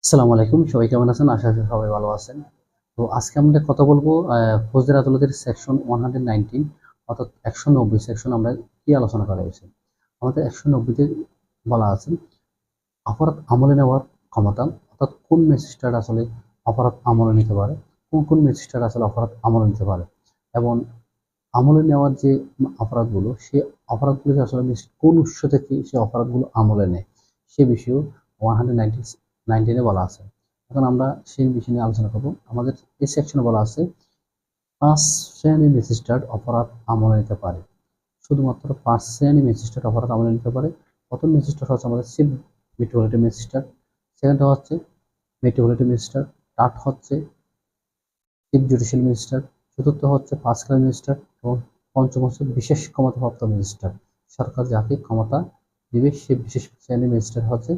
আসসালামু আলাইকুম, সবাই কেমন আছেন? আশা করি সবাই ভালো আছেন। তো আজকে আমরা কথা বলবো ফৌজদারি আদালতের সেকশন 119 অর্থাৎ 190 সেকশন আমরা কি আলোচনা করা হয়েছে। আমাদের 190 তে বলা আছে অপরাধ আমলে নেওয়ার ক্ষমতা, অর্থাৎ কোন ম্যাজিস্ট্রেট আসলে অপরাধ আমলে নিতে পারে, কোন কোন ম্যাজিস্ট্রেট আসলে অপরাধ আমলে নিতে পারে, এবং আমলে নেওয়ার যে অপরাধগুলো, সে অপরাধগুলোকে আসলে কোন উৎস থেকে সে অপরাধগুলো আমলে নেয়, সে বিষয়েও 119 বলা আছে। এখন আমরা সেই বিষয় নিয়ে আলোচনা করব। আমাদের এই সেকশনে বলা আছে 5 শ্রেণীর ম্যাজিস্ট্রেট অপরাধ আমলে নিতে পারে। শুধুমাত্র 5 শ্রেণীর ম্যাজিস্ট্রেট অপরাধ আমলে নিতে পারে। প্রথম ম্যাজিস্ট্রেট হচ্ছে আমাদের চিফ মেট্রোপলিটন ম্যাজিস্ট্রেট, সেকেন্ড হচ্ছে মেট্রোপলিটন ম্যাজিস্ট্রেট, থার্ড হচ্ছে চিফ জুডিশিয়াল ম্যাজিস্ট্রেট, চতুর্থ হচ্ছে ফার্স্ট ক্লাস ম্যাজিস্ট্রেট এবং পঞ্চম হচ্ছে বিশেষ ক্ষমতাপ্রাপ্ত ম্যাজিস্ট্রেট। সরকার যাকে ক্ষমতা দিবে সে বিশেষ শ্রেণীর ম্যাজিস্ট্রেট হচ্ছে